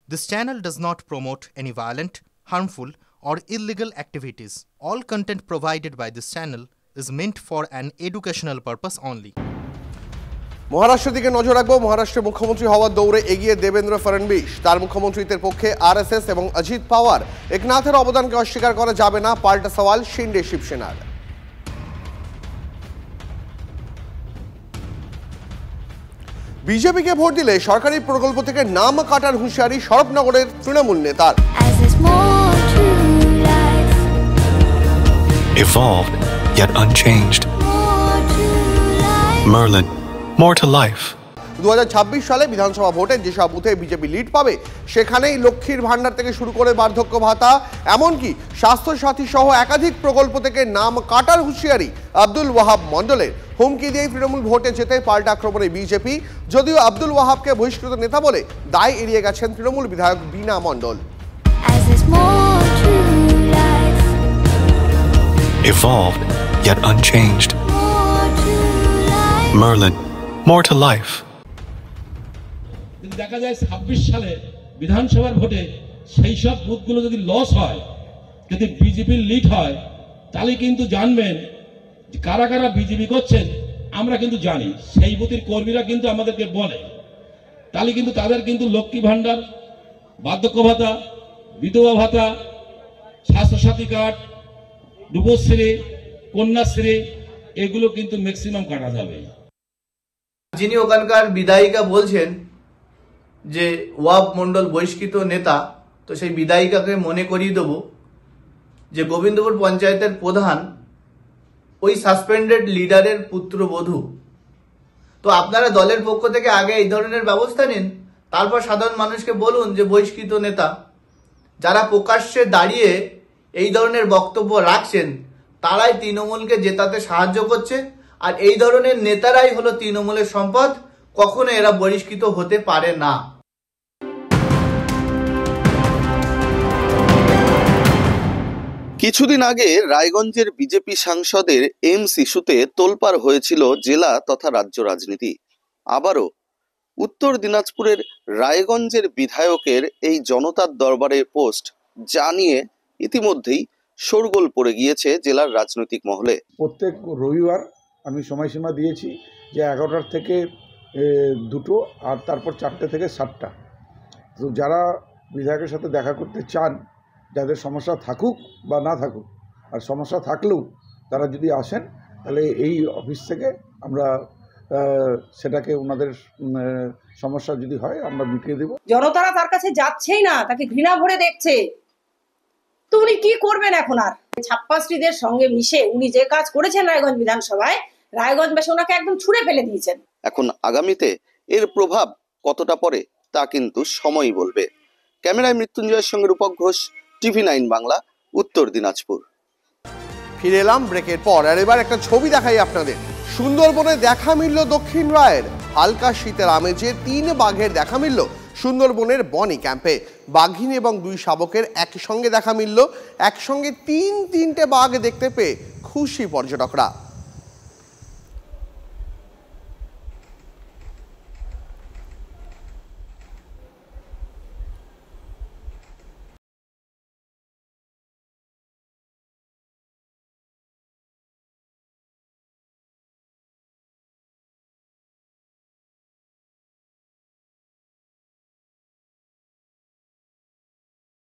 This channel does not promote any violent, harmful, or illegal activities. All content provided by this channel is meant for an educational purpose only. মহারাষ্ট্রের দিকে নজর রাখবো। মহারাষ্ট্রের মুখ্যমন্ত্রী হওয়ার দৌড়ে এগিয়ে দেবেন্দ্র ফডনবিস। তার মুখ্যমন্ত্রীত্বের পক্ষে আরএসএস এবং অজিত পাওয়ার। একনাথের অবদানকে অস্বীকার করা যাবে না, পাল্টা সওয়াল শিন্ডে শিবসেনার। বিজেপিকে ভোট দিলে সরকারি প্রকল্প থেকে নাম কাটার হুঁশিয়ারি শরৎনগরের তৃণমূল নেতার। Evolved yet unchanged. Merlin, more to life. 2026 সালে বিধানসভা ভোটে যেসব বুথে বিজেপি লিড পাবে সেখানেই লক্ষ্মীর ভান্ডার থেকে শুরু করে বার্ধক্য ভাতা, এমনকি স্বাস্থ্যসাথী সহ একাধিক প্রকল্প থেকে নাম কাটার হুঁশিয়ারি আব্দুল ওয়াহাব মণ্ডলের। হুমকি দিয়ে তৃণমূল ভোটে যেতে পাল্টা আক্রমণে বিজেপি। যদিও আব্দুল ওয়াহাবকে বহিষ্কৃত নেতা বলে দায় এড়িয়ে গেছেন তৃণমূল বিধায়ক বীণা মণ্ডল। Evolved yet unchanged. Merlin, more to life. দেখা যায় 26 সালে বিধানসভার ভোটে সেই সব বুথগুলো যদি লস হয়, যদি বিজেপির লিড হয়, তাহলে কিন্তু জানবেন কারা কারা বিজেপি করছেন আমরা কিন্তু জানি। সেই বুথের কর্মীরা কিন্তু আমাদেরকে বলে, তাহলে কিন্তু তাদের কিন্তু লক্ষ্মী ভান্ডার, বার্ধক্য ভাতা, বিধবা ভাতা, স্বাস্থ্যসাথী কার্ড, যুবশ্রী, কন্যাশ্রী এগুলো কিন্তু ম্যাক্সিমাম কাটা যাবে। যিনি ওখানকার বিধায়িকা বলছেন যে ওয়াহাব মণ্ডল বহিষ্কৃত নেতা, তো সেই বিধায়িকাকে মনে করিয়ে দেব যে গোবিন্দপুর পঞ্চায়েতের প্রধান ওই সাসপেন্ডেড লিডারের পুত্রবধূ। তো আপনারা দলের পক্ষ থেকে আগে এই ধরনের ব্যবস্থা নিন, তারপর সাধারণ মানুষকে বলুন যে বহিষ্কৃত নেতা। যারা প্রকাশ্যে দাঁড়িয়ে এই ধরনের বক্তব্য রাখছেন তারাই তৃণমূলকে জেতাতে সাহায্য করছে, আর এই ধরনের নেতারাই হলো তৃণমূলের সম্পদ। কখনো এরা বহিষ্কৃত হতে পারে না। কিছুদিন আগে রায়গঞ্জের বিজেপি সাংসদের এমস ইস্যুতে তোলপাড় হয়েছিল জেলা তথা রাজ্য রাজনীতি। আবারও উত্তর দিনাজপুরের রায়গঞ্জের বিধায়কের এই জনতার দরবারের পোস্ট জানিয়ে ইতিমধ্যেই শোরগোল পড়ে গিয়েছে জেলার রাজনৈতিক মহলে। প্রত্যেক রবিবার আমি সময়সীমা দিয়েছি যে 11টার থেকে 2টো আর তারপর 4টে থেকে 7টা। তো যারা বিধায়কের সাথে দেখা করতে চান, যাদের সমস্যা থাকুক বা না থাকুক, আর সমস্যা থাকলেও তারা যদি আসেন তাহলে এই অফিস থেকে আমরা সেটাকে ওনাদের সমস্যা যদি হয় আমরা মিটিয়ে দেব। জনতারা তার কাছে যাচ্ছেই না, তাকে ঘৃণা ভরে দেখছে। তো উনি কি করবেন এখন? আর ছাপ্পাশ্রীদের সঙ্গে মিশে উনি যে কাজ করেছেন রায়গঞ্জ বিধানসভায়, রায়গঞ্জবাসী ওনাকে একদম ছুঁড়ে ফেলে দিয়েছেন। এখন আগামীতে এর প্রভাব কতটা পড়ে তা কিন্তু সময়ই বলবে। ক্যামেরায় মৃত্যুঞ্জয়ের সঙ্গে রূপক ঘোষ, TV9 বাংলা, উত্তর দিনাজপুর। ফিরে এলাম ব্রেকের পর, আর এবার একটা ছবি দেখাই আপনাদের। সুন্দরবনে দেখা মিলল দক্ষিণ রায়ের। হালকা শীতের আমেজে 3 বাঘের দেখা মিলল সুন্দরবনের বনি ক্যাম্পে। বাঘিনী এবং 2 শাবকের একসঙ্গে দেখা মিলল। একসঙ্গে 3-3টে বাঘ দেখতে পেয়ে খুশি পর্যটকরা।